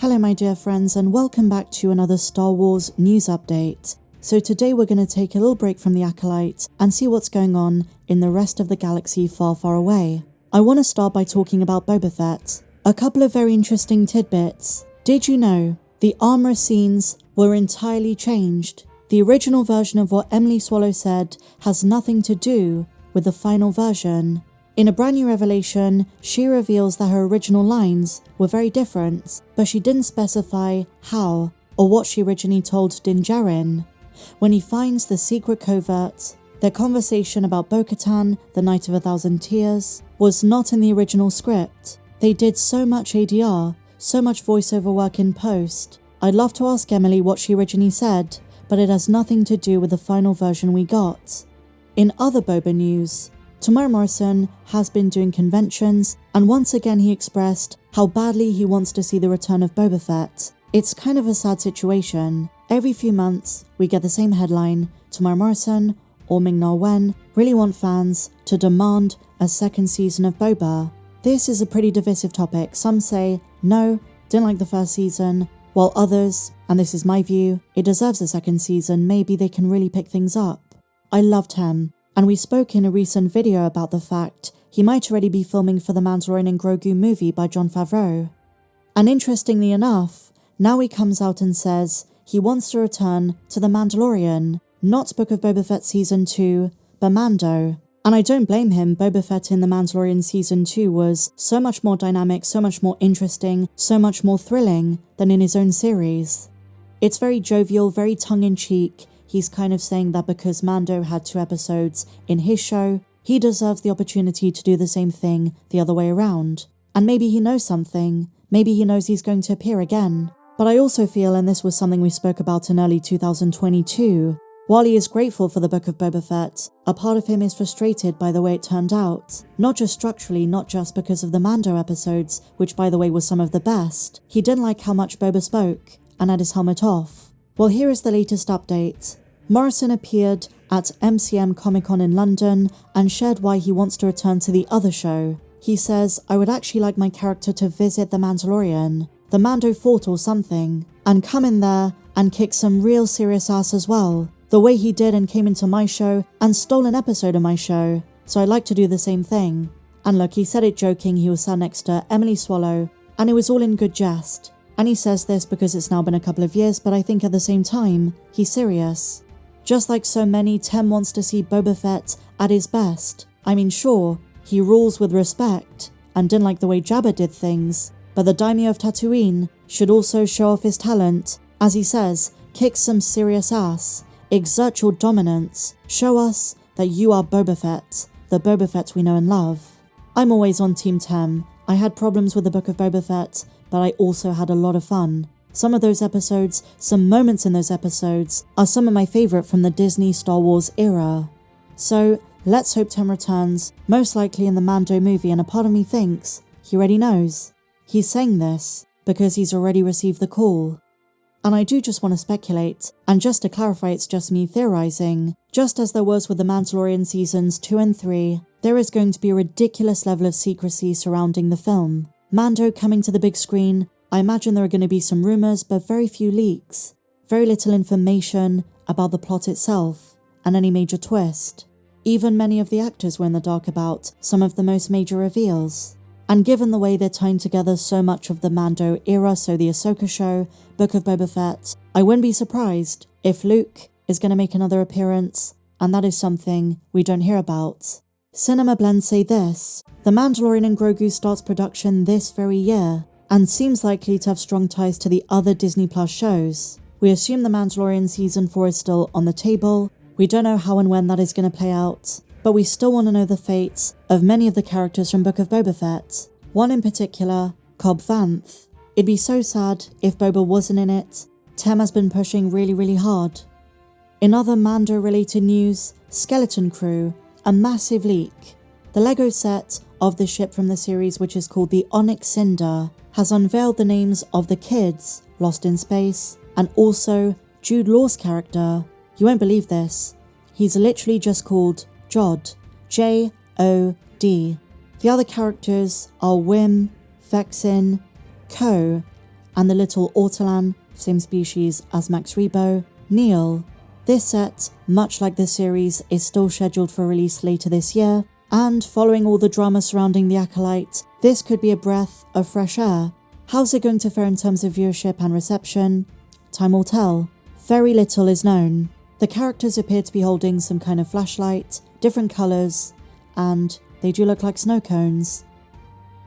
Hello my dear friends, and welcome back to another Star Wars news update. So today we're going to take a little break from the Acolyte and see what's going on in the rest of the galaxy far, far away. I want to start by talking about Boba Fett. A couple of very interesting tidbits. Did you know the armor scenes were entirely changed? The original version of what Emily Swallow said has nothing to do with the final version. In a brand new revelation, she reveals that her original lines were very different, but she didn't specify how or what she originally told Din Djarin. When he finds the secret covert, their conversation about Bo-Katan, the Night of 1,000 Tears, was not in the original script. They did so much ADR, so much voiceover work in post. I'd love to ask Emily what she originally said, but it has nothing to do with the final version we got. In other Boba news, Temuera Morrison has been doing conventions, and once again he expressed how badly he wants to see the return of Boba Fett. It's kind of a sad situation. Every few months, we get the same headline: Temuera Morrison or Ming-Na Wen really want fans to demand a second season of Boba. This is a pretty divisive topic. Some say, no, didn't like the first season, while others, and this is my view, it deserves a second season, maybe they can really pick things up. I loved him. And we spoke in a recent video about the fact he might already be filming for the Mandalorian and Grogu movie by Jon Favreau. And interestingly enough, now he comes out and says he wants to return to the Mandalorian, not Book of Boba Fett Season 2, but Mando. And I don't blame him. Boba Fett in the Mandalorian Season 2 was so much more dynamic, so much more interesting, so much more thrilling than in his own series. It's very jovial, very tongue-in-cheek. He's kind of saying that because Mando had 2 episodes in his show, he deserves the opportunity to do the same thing the other way around. And maybe he knows something. Maybe he knows he's going to appear again. But I also feel, and this was something we spoke about in early 2022, while he is grateful for the Book of Boba Fett, a part of him is frustrated by the way it turned out. Not just structurally, not just because of the Mando episodes, which by the way was some of the best. He didn't like how much Boba spoke and had his helmet off. Well, here is the latest update. Morrison appeared at MCM Comic-Con in London and shared why he wants to return to the other show. He says, I would actually like my character to visit the Mandalorian, the Mando fort or something, and come in there and kick some real serious ass as well, the way he did and came into my show and stole an episode of my show, so I'd like to do the same thing. And look, he said it joking, he was sat next to Emily Swallow, and it was all in good jest. And he says this because it's now been a couple of years, but I think at the same time, he's serious. Just like so many, Tem wants to see Boba Fett at his best. I mean, sure, he rules with respect and didn't like the way Jabba did things, but the Daimyo of Tatooine should also show off his talent. As he says, kick some serious ass, exert your dominance, show us that you are Boba Fett, the Boba Fett we know and love. I'm always on Team Tem. I had problems with the Book of Boba Fett, but I also had a lot of fun. Some of those episodes, some moments in those episodes, are some of my favourite from the Disney Star Wars era. So, let's hope Tem returns, most likely in the Mando movie, and a part of me thinks he already knows. He's saying this because he's already received the call. And I do just want to speculate, and just to clarify, it's just me theorising. Just as there was with the Mandalorian Seasons 2 and 3, there is going to be a ridiculous level of secrecy surrounding the film. Mando coming to the big screen, I imagine there are going to be some rumours, but very few leaks. Very little information about the plot itself, and any major twist. Even many of the actors were in the dark about some of the most major reveals. And given the way they're tying together so much of the Mando era, so the Ahsoka show, Book of Boba Fett, I wouldn't be surprised if Luke is going to make another appearance, and that is something we don't hear about. Cinema Blend say this: The Mandalorian and Grogu starts production this very year, and seems likely to have strong ties to the other Disney Plus shows. We assume The Mandalorian Season 4 is still on the table. We don't know how and when that is going to play out, but we still want to know the fates of many of the characters from Book of Boba Fett. One in particular, Cobb Vanth. It'd be so sad if Boba wasn't in it. Tem has been pushing really, really hard. In other Mando-related news, Skeleton Crew, a massive leak. The Lego set of the ship from the series, which is called the Onyx Cinder, has unveiled the names of the kids lost in space, and also Jude Law's character. You won't believe this. He's literally just called Jod. J-O-D. The other characters are Wim, Vexin, Ko, and the little Ortolan, same species as Max Rebo, kneel. This set, much like the series, is still scheduled for release later this year, and following all the drama surrounding the Acolyte, this could be a breath of fresh air. How's it going to fare in terms of viewership and reception? Time will tell. Very little is known. The characters appear to be holding some kind of flashlight, different colours, and they do look like snow cones.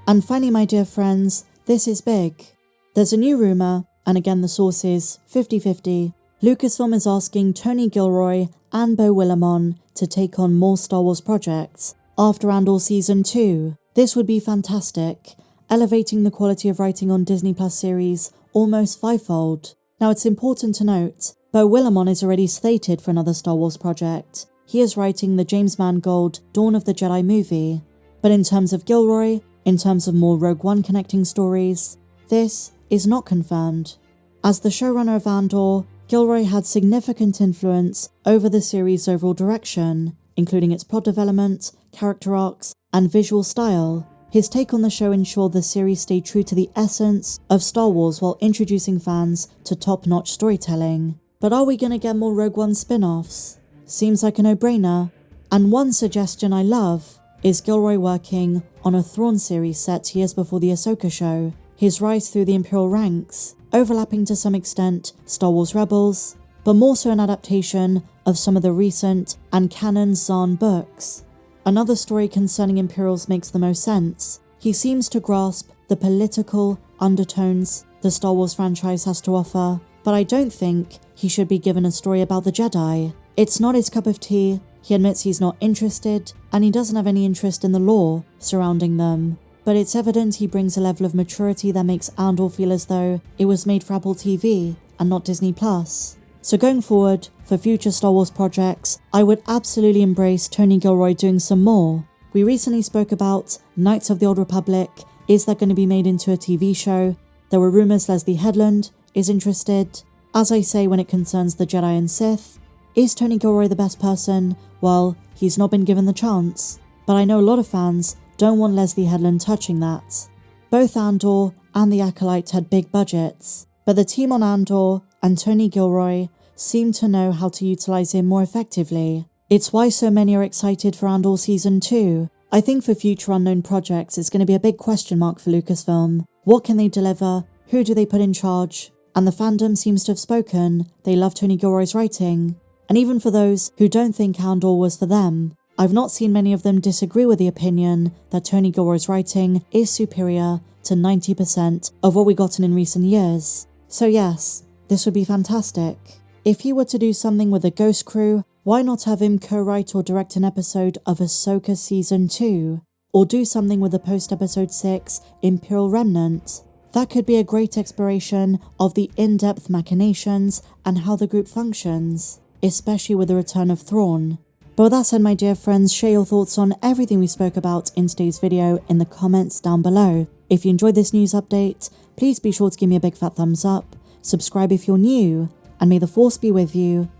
And finally, my dear friends, this is big. There's a new rumour, and again the source is 50-50. Lucasfilm is asking Tony Gilroy and Beau Willimon to take on more Star Wars projects after Andor Season 2. This would be fantastic, elevating the quality of writing on Disney Plus series almost fivefold. Now it's important to note, Beau Willimon is already slated for another Star Wars project. He is writing the James Mangold Dawn of the Jedi movie. But in terms of Gilroy, in terms of more Rogue One connecting stories, this is not confirmed. As the showrunner of Andor, Gilroy had significant influence over the series' overall direction, including its plot development, character arcs, and visual style. His take on the show ensured the series stayed true to the essence of Star Wars while introducing fans to top-notch storytelling. But are we gonna get more Rogue One spin-offs? Seems like a no-brainer. And one suggestion I love is Gilroy working on a Thrawn series set years before the Ahsoka show, his rise through the Imperial ranks, overlapping to some extent Star Wars Rebels, but more so an adaptation of some of the recent and canon Zahn books. Another story concerning Imperials makes the most sense. He seems to grasp the political undertones the Star Wars franchise has to offer, but I don't think he should be given a story about the Jedi. It's not his cup of tea, he admits he's not interested, and he doesn't have any interest in the lore surrounding them. But it's evident he brings a level of maturity that makes Andor feel as though it was made for Apple TV and not Disney Plus. So going forward, for future Star Wars projects, I would absolutely embrace Tony Gilroy doing some more. We recently spoke about Knights of the Old Republic. Is that going to be made into a TV show? There were rumours Leslie Headland is interested. As I say, when it concerns the Jedi and Sith, is Tony Gilroy the best person? Well, he's not been given the chance. But I know a lot of fans don't want Leslie Headland touching that. Both Andor and The Acolyte had big budgets, but the team on Andor and Tony Gilroy seem to know how to utilise him more effectively. It's why so many are excited for Andor Season 2. I think for future unknown projects it's going to be a big question mark for Lucasfilm. What can they deliver? Who do they put in charge? And the fandom seems to have spoken. They love Tony Gilroy's writing. And even for those who don't think Andor was for them, I've not seen many of them disagree with the opinion that Tony Gilroy's writing is superior to 90% of what we've gotten in recent years. So yes, this would be fantastic. If he were to do something with a Ghost Crew, why not have him co-write or direct an episode of Ahsoka Season 2? Or do something with the post-episode 6 Imperial Remnant? That could be a great exploration of the in-depth machinations and how the group functions, especially with the return of Thrawn. But with that said, my dear friends, share your thoughts on everything we spoke about in today's video in the comments down below. If you enjoyed this news update, please be sure to give me a big fat thumbs up, subscribe if you're new, and may the Force be with you,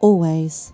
always.